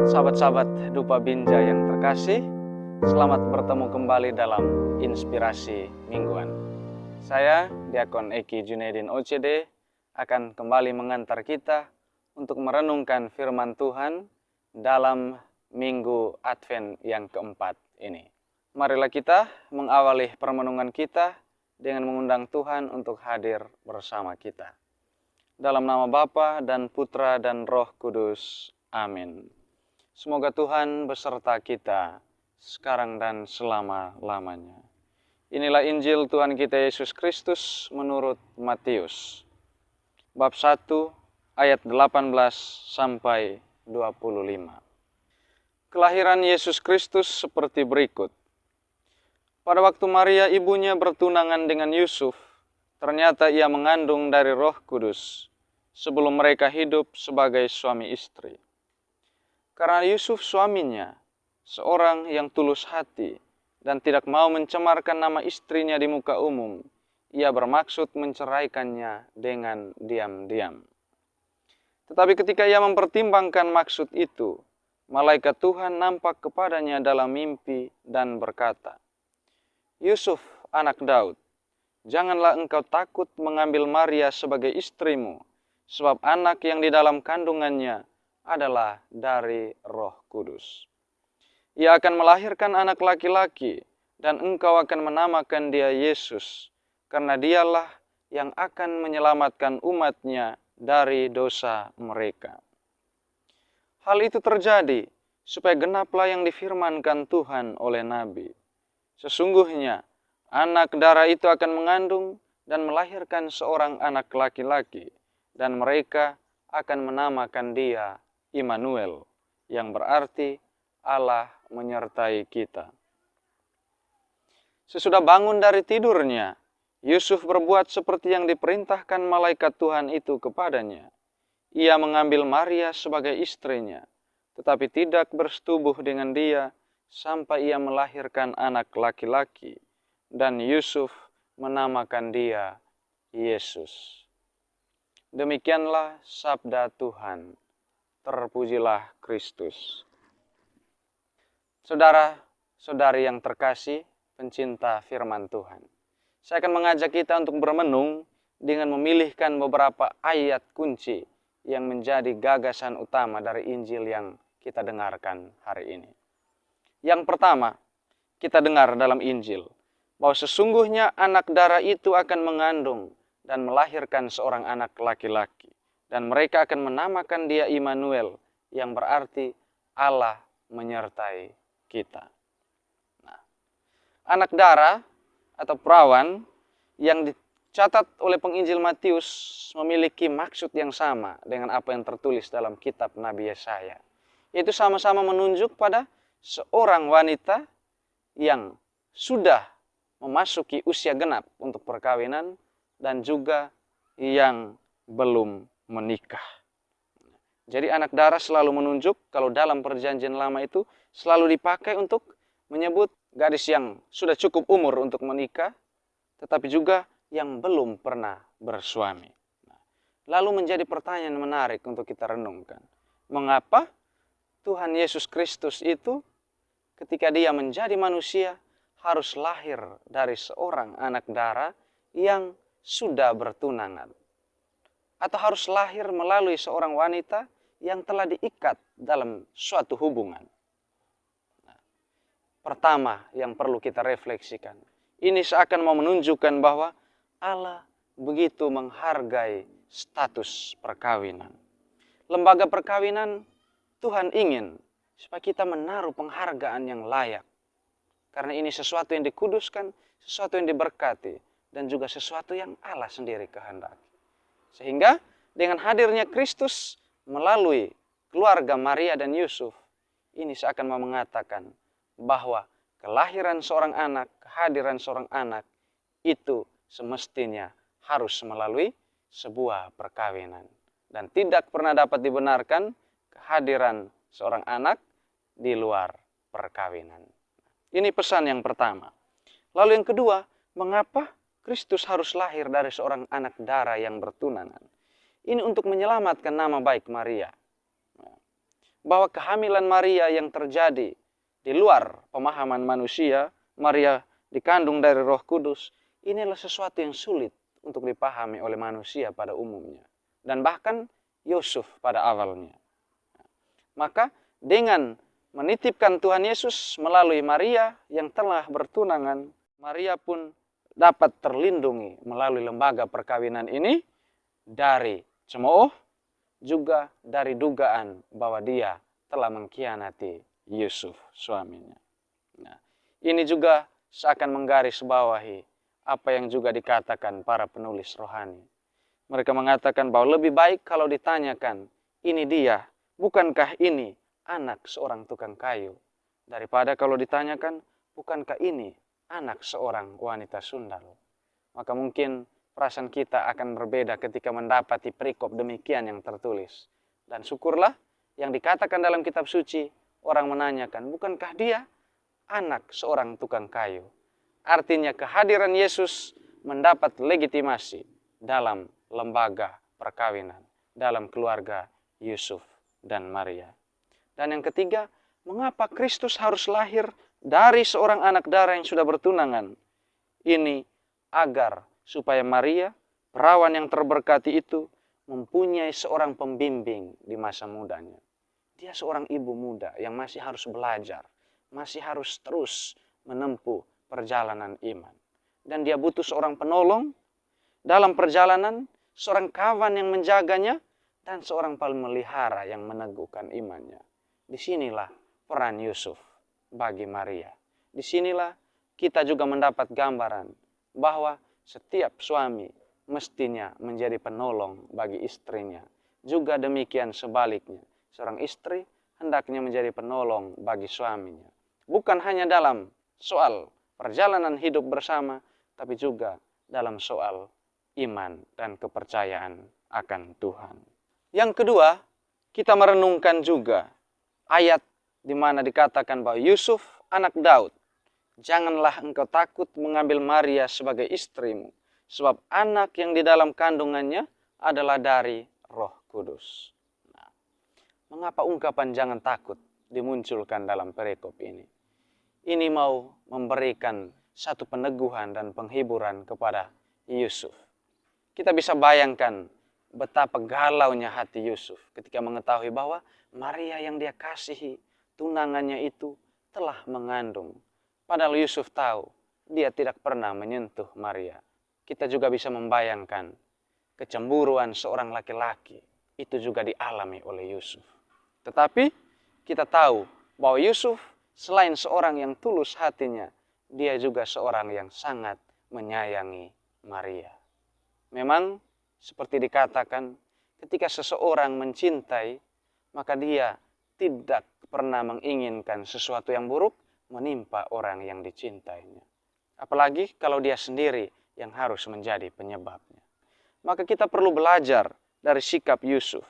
Sahabat-sahabat Dupa Binja yang terkasih, selamat bertemu kembali dalam Inspirasi Mingguan. Saya, Diakon Eki Junaidin OCD, akan kembali mengantar kita untuk merenungkan firman Tuhan dalam Minggu Advent yang keempat ini. Marilah kita mengawali permenungan kita dengan mengundang Tuhan untuk hadir bersama kita. Dalam nama Bapa dan Putra dan Roh Kudus. Amin. Semoga Tuhan beserta kita sekarang dan selama-lamanya. Inilah Injil Tuhan kita Yesus Kristus menurut Matius. Bab 1 ayat 18 sampai 25. Kelahiran Yesus Kristus seperti berikut. Pada waktu Maria ibunya bertunangan dengan Yusuf, ternyata ia mengandung dari Roh Kudus sebelum mereka hidup sebagai suami istri. Karena Yusuf suaminya, seorang yang tulus hati dan tidak mau mencemarkan nama istrinya di muka umum, ia bermaksud menceraikannya dengan diam-diam. Tetapi ketika ia mempertimbangkan maksud itu, malaikat Tuhan nampak kepadanya dalam mimpi dan berkata, "Yusuf, anak Daud, janganlah engkau takut mengambil Maria sebagai istrimu, sebab anak yang di dalam kandungannya adalah dari Roh Kudus. Ia akan melahirkan anak laki-laki, dan engkau akan menamakan dia Yesus, karena dialah yang akan menyelamatkan umatnya dari dosa mereka." Hal itu terjadi supaya genaplah yang difirmankan Tuhan oleh Nabi. Sesungguhnya anak darah itu akan mengandung dan melahirkan seorang anak laki-laki, dan mereka akan menamakan dia Immanuel, yang berarti Allah menyertai kita. Sesudah bangun dari tidurnya, Yusuf berbuat seperti yang diperintahkan malaikat Tuhan itu kepadanya. Ia mengambil Maria sebagai istrinya, tetapi tidak bersetubuh dengan dia sampai ia melahirkan anak laki-laki, dan Yusuf menamakan dia Yesus. Demikianlah sabda Tuhan. Terpujilah Kristus. Saudara-saudari yang terkasih, pencinta firman Tuhan, saya akan mengajak kita untuk bermenung dengan memilihkan beberapa ayat kunci yang menjadi gagasan utama dari Injil yang kita dengarkan hari ini. Yang pertama, kita dengar dalam Injil bahwa sesungguhnya anak darah itu akan mengandung dan melahirkan seorang anak laki-laki. Dan mereka akan menamakan dia Immanuel, yang berarti Allah menyertai kita. Nah, anak darah atau perawan yang dicatat oleh penginjil Matius memiliki maksud yang sama dengan apa yang tertulis dalam kitab Nabi Yesaya. Yaitu sama-sama menunjuk pada seorang wanita yang sudah memasuki usia genap untuk perkawinan dan juga yang belum menikah. Jadi anak darah selalu menunjuk, kalau dalam perjanjian lama itu selalu dipakai untuk menyebut gadis yang sudah cukup umur untuk menikah, tetapi juga yang belum pernah bersuami. Lalu menjadi pertanyaan menarik untuk kita renungkan. Mengapa Tuhan Yesus Kristus itu ketika dia menjadi manusia harus lahir dari seorang anak darah yang sudah bertunangan? Atau harus lahir melalui seorang wanita yang telah diikat dalam suatu hubungan. Nah, pertama yang perlu kita refleksikan, ini seakan mau menunjukkan bahwa Allah begitu menghargai status perkawinan. Lembaga perkawinan Tuhan ingin supaya kita menaruh penghargaan yang layak. Karena ini sesuatu yang dikuduskan, sesuatu yang diberkati, dan juga sesuatu yang Allah sendiri kehendaki. Sehingga dengan hadirnya Kristus melalui keluarga Maria dan Yusuf, ini seakan mau mengatakan bahwa kelahiran seorang anak, kehadiran seorang anak itu semestinya harus melalui sebuah perkawinan. Dan tidak pernah dapat dibenarkan kehadiran seorang anak di luar perkawinan. Ini pesan yang pertama. Lalu yang kedua, mengapa Kristus harus lahir dari seorang anak darah yang bertunangan? Ini untuk menyelamatkan nama baik Maria. bahwa kehamilan Maria yang terjadi di luar pemahaman manusia, Maria dikandung dari Roh Kudus, ini adalah sesuatu yang sulit untuk dipahami oleh manusia pada umumnya. Dan bahkan Yusuf pada awalnya. Maka dengan menitipkan Tuhan Yesus melalui Maria yang telah bertunangan, Maria pun dapat terlindungi melalui lembaga perkawinan ini dari cemooh, juga dari dugaan bahwa dia telah mengkhianati Yusuf suaminya. Nah, ini juga seakan menggarisbawahi apa yang juga dikatakan para penulis rohani. Mereka mengatakan bahwa lebih baik kalau ditanyakan, ini dia, bukankah ini anak seorang tukang kayu? Daripada kalau ditanyakan, bukankah ini anak seorang wanita sundal? Maka mungkin perasaan kita akan berbeda ketika mendapati perikop demikian yang tertulis. Dan syukurlah yang dikatakan dalam kitab suci, orang menanyakan, bukankah dia anak seorang tukang kayu? Artinya kehadiran Yesus mendapat legitimasi dalam lembaga perkawinan, dalam keluarga Yusuf dan Maria. Dan yang ketiga, mengapa Kristus harus lahir dari seorang anak darah yang sudah bertunangan? Ini agar supaya Maria, perawan yang terberkati itu, mempunyai seorang pembimbing di masa mudanya. Dia seorang ibu muda yang masih harus belajar, masih harus terus menempuh perjalanan iman. Dan dia butuh seorang penolong dalam perjalanan, seorang kawan yang menjaganya, dan seorang pemelihara yang meneguhkan imannya. Disinilah peran Yusuf bagi Maria. Disinilah kita juga mendapat gambaran bahwa setiap suami mestinya menjadi penolong bagi istrinya. Juga demikian sebaliknya, seorang istri hendaknya menjadi penolong bagi suaminya. Bukan hanya dalam soal perjalanan hidup bersama, tapi juga dalam soal iman dan kepercayaan akan Tuhan. Yang kedua, kita merenungkan juga ayat di mana dikatakan bahwa Yusuf anak Daud, janganlah engkau takut mengambil Maria sebagai istrimu, sebab anak yang di dalam kandungannya adalah dari Roh Kudus. Nah, mengapa ungkapan jangan takut dimunculkan dalam perikop ini? Ini mau memberikan satu peneguhan dan penghiburan kepada Yusuf. Kita bisa bayangkan betapa galaunya hati Yusuf ketika mengetahui bahwa Maria yang dia kasihi, tunangannya itu telah mengandung. Padahal Yusuf tahu dia tidak pernah menyentuh Maria. Kita juga bisa membayangkan kecemburuan seorang laki-laki itu juga dialami oleh Yusuf. Tetapi kita tahu bahwa Yusuf selain seorang yang tulus hatinya, dia juga seorang yang sangat menyayangi Maria. Memang seperti dikatakan, ketika seseorang mencintai, maka dia tidak pernah menginginkan sesuatu yang buruk menimpa orang yang dicintainya. Apalagi kalau dia sendiri yang harus menjadi penyebabnya. Maka kita perlu belajar dari sikap Yusuf.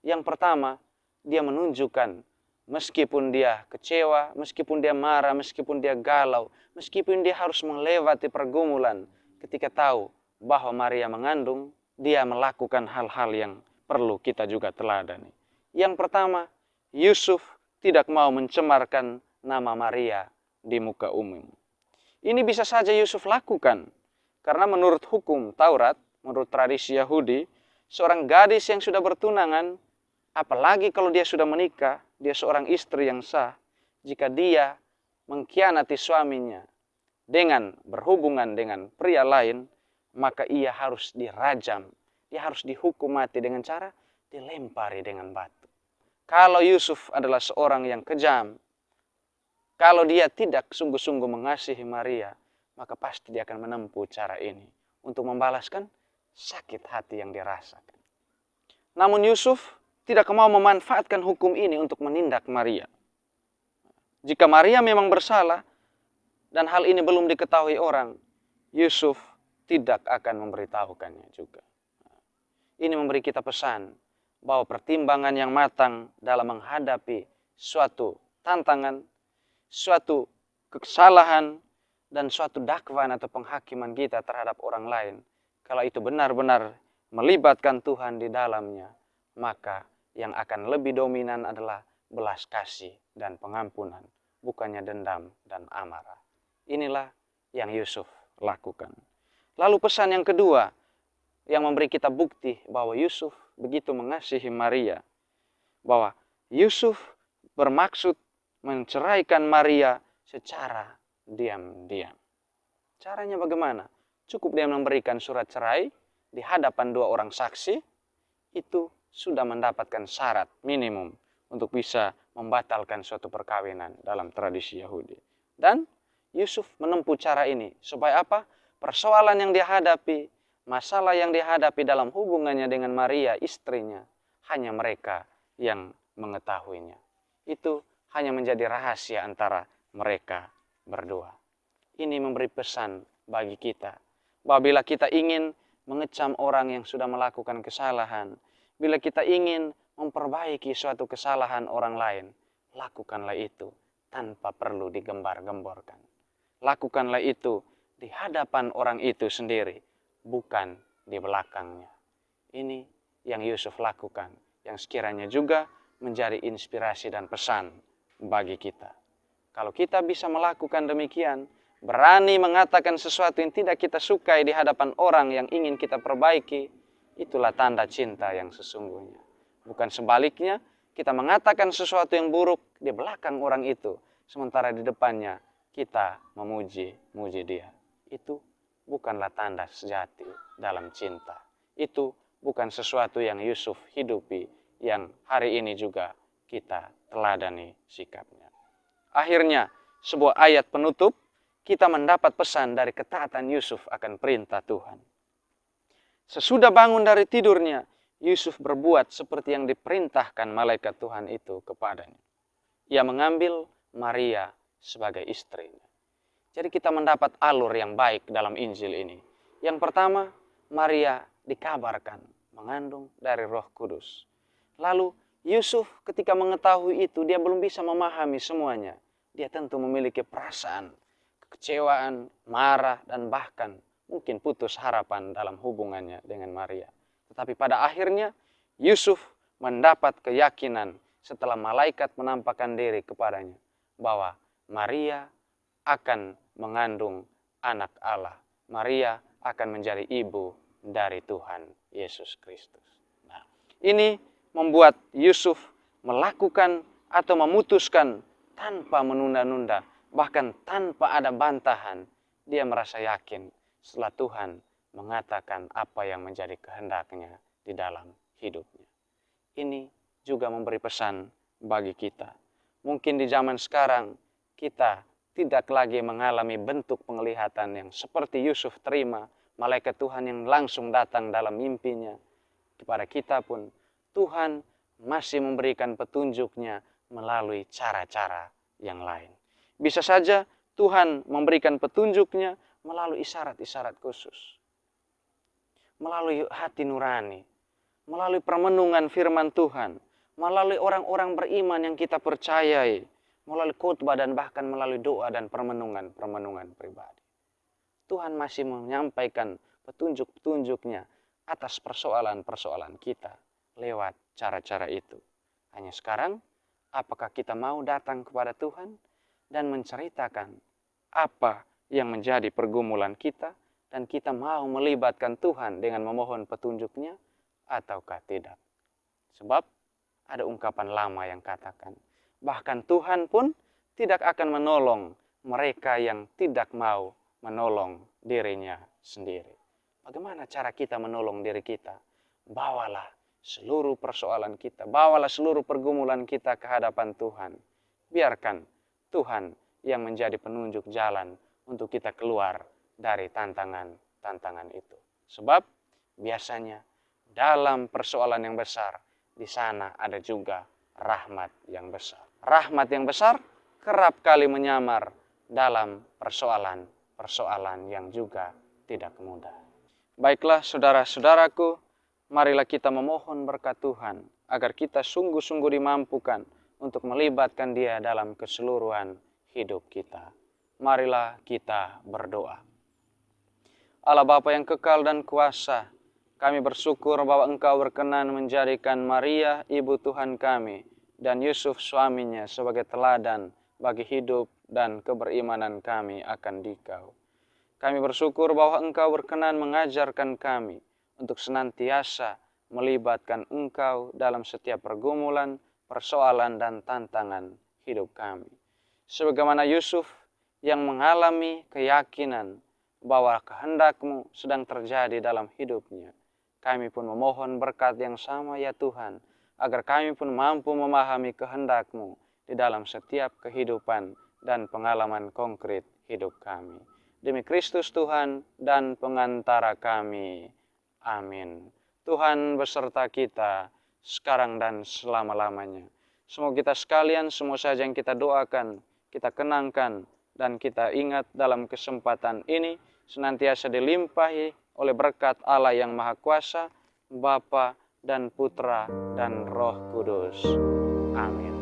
Yang pertama, dia menunjukkan meskipun dia kecewa, meskipun dia marah, meskipun dia galau, meskipun dia harus melewati pergumulan ketika tahu bahwa Maria mengandung, dia melakukan hal-hal yang perlu kita juga teladani. Yang pertama, Yusuf tidak mau mencemarkan nama Maria di muka umum. Ini bisa saja Yusuf lakukan, karena menurut hukum Taurat, menurut tradisi Yahudi, seorang gadis yang sudah bertunangan, apalagi kalau dia sudah menikah, dia seorang istri yang sah, jika dia mengkhianati suaminya dengan berhubungan dengan pria lain, maka ia harus dirajam, dia harus dihukum mati dengan cara dilempari dengan batu. Kalau Yusuf adalah seorang yang kejam, kalau dia tidak sungguh-sungguh mengasihi Maria, maka pasti dia akan menempuh cara ini untuk membalaskan sakit hati yang dirasakan. Namun Yusuf tidak mau memanfaatkan hukum ini untuk menindak Maria. Jika Maria memang bersalah dan hal ini belum diketahui orang, Yusuf tidak akan memberitahukannya juga. Ini memberi kita pesan bahwa pertimbangan yang matang dalam menghadapi suatu tantangan, suatu kesalahan, dan suatu dakwaan atau penghakiman kita terhadap orang lain, kalau itu benar-benar melibatkan Tuhan di dalamnya, maka yang akan lebih dominan adalah belas kasih dan pengampunan, bukannya dendam dan amarah. Inilah yang Yusuf lakukan. Lalu pesan yang kedua yang memberi kita bukti bahwa Yusuf begitu mengasihi Maria, bahwa Yusuf bermaksud menceraikan Maria secara diam-diam. Caranya bagaimana? Cukup dia memberikan surat cerai di hadapan dua orang saksi, itu sudah mendapatkan syarat minimum untuk bisa membatalkan suatu perkawinan dalam tradisi Yahudi. Dan Yusuf menempuh cara ini supaya apa? Persoalan yang dihadapi, masalah yang dihadapi dalam hubungannya dengan Maria istrinya, hanya mereka yang mengetahuinya. Itu hanya menjadi rahasia antara mereka berdua. Ini memberi pesan bagi kita, bahwa bila kita ingin mengecam orang yang sudah melakukan kesalahan, bila kita ingin memperbaiki suatu kesalahan orang lain, lakukanlah itu tanpa perlu digembar-gemborkan. Lakukanlah itu di hadapan orang itu sendiri, bukan di belakangnya. Ini yang Yusuf lakukan, yang sekiranya juga menjadi inspirasi dan pesan bagi kita. Kalau kita bisa melakukan demikian, berani mengatakan sesuatu yang tidak kita sukai di hadapan orang yang ingin kita perbaiki, itulah tanda cinta yang sesungguhnya. Bukan sebaliknya, kita mengatakan sesuatu yang buruk di belakang orang itu, sementara di depannya kita memuji dia. Itu bukanlah tanda sejati dalam cinta. Itu bukan sesuatu yang Yusuf hidupi, yang hari ini juga kita teladani sikapnya. Akhirnya, sebuah ayat penutup, kita mendapat pesan dari ketaatan Yusuf akan perintah Tuhan. Sesudah bangun dari tidurnya, Yusuf berbuat seperti yang diperintahkan malaikat Tuhan itu kepadanya. Ia mengambil Maria sebagai istrinya. Jadi kita mendapat alur yang baik dalam Injil ini. Yang pertama, Maria dikabarkan mengandung dari Roh Kudus. Lalu Yusuf ketika mengetahui itu, dia belum bisa memahami semuanya. Dia tentu memiliki perasaan kekecewaan, marah, dan bahkan mungkin putus harapan dalam hubungannya dengan Maria. Tetapi pada akhirnya Yusuf mendapat keyakinan setelah malaikat menampakkan diri kepadanya bahwa Maria akan mengandung anak Allah. Maria akan menjadi ibu dari Tuhan Yesus Kristus. Nah, ini membuat Yusuf melakukan atau memutuskan tanpa menunda-nunda, bahkan tanpa ada bantahan. Dia merasa yakin setelah Tuhan mengatakan apa yang menjadi kehendaknya di dalam hidupnya. Ini juga memberi pesan bagi kita. Mungkin di zaman sekarang kita tidak lagi mengalami bentuk penglihatan yang seperti Yusuf terima, malaikat Tuhan yang langsung datang dalam mimpinya. Kepada kita pun Tuhan masih memberikan petunjuknya melalui cara-cara yang lain. Bisa saja Tuhan memberikan petunjuknya melalui isyarat-isyarat khusus, melalui hati nurani, melalui permenungan firman Tuhan, melalui orang-orang beriman yang kita percayai, melalui khotbah dan bahkan melalui doa dan permenungan pribadi. Tuhan masih menyampaikan petunjuk-petunjuknya atas persoalan-persoalan kita lewat cara-cara itu. Hanya sekarang, apakah kita mau datang kepada Tuhan dan menceritakan apa yang menjadi pergumulan kita, dan kita mau melibatkan Tuhan dengan memohon petunjuknya ataukah tidak? Sebab ada ungkapan lama yang katakan, bahkan Tuhan pun tidak akan menolong mereka yang tidak mau menolong dirinya sendiri. Bagaimana cara kita menolong diri kita? Bawalah seluruh persoalan kita, bawalah seluruh pergumulan kita ke hadapan Tuhan. Biarkan Tuhan yang menjadi penunjuk jalan untuk kita keluar dari tantangan-tantangan itu. Sebab biasanya dalam persoalan yang besar, di sana ada juga rahmat yang besar. Rahmat yang besar kerap kali menyamar dalam persoalan-persoalan yang juga tidak mudah. Baiklah saudara-saudaraku, marilah kita memohon berkat Tuhan agar kita sungguh-sungguh dimampukan untuk melibatkan Dia dalam keseluruhan hidup kita. Marilah kita berdoa. Allah Bapa yang kekal dan kuasa, kami bersyukur bahwa Engkau berkenan menjadikan Maria, Ibu Tuhan kami, dan Yusuf suaminya sebagai teladan bagi hidup dan keberimanan kami akan Dikau. Kami bersyukur bahwa Engkau berkenan mengajarkan kami untuk senantiasa melibatkan Engkau dalam setiap pergumulan, persoalan, dan tantangan hidup kami. Sebagaimana Yusuf yang mengalami keyakinan bahwa kehendak-Mu sedang terjadi dalam hidupnya, kami pun memohon berkat yang sama ya Tuhan, agar kami pun mampu memahami kehendak-Mu di dalam setiap kehidupan dan pengalaman konkret hidup kami. Demi Kristus Tuhan dan pengantara kami. Amin. Tuhan beserta kita sekarang dan selama-lamanya. Semoga kita sekalian, semua saja yang kita doakan, kita kenangkan, dan kita ingat dalam kesempatan ini senantiasa dilimpahi oleh berkat Allah yang Maha Kuasa, Bapa dan Putra dan Roh Kudus. Amin.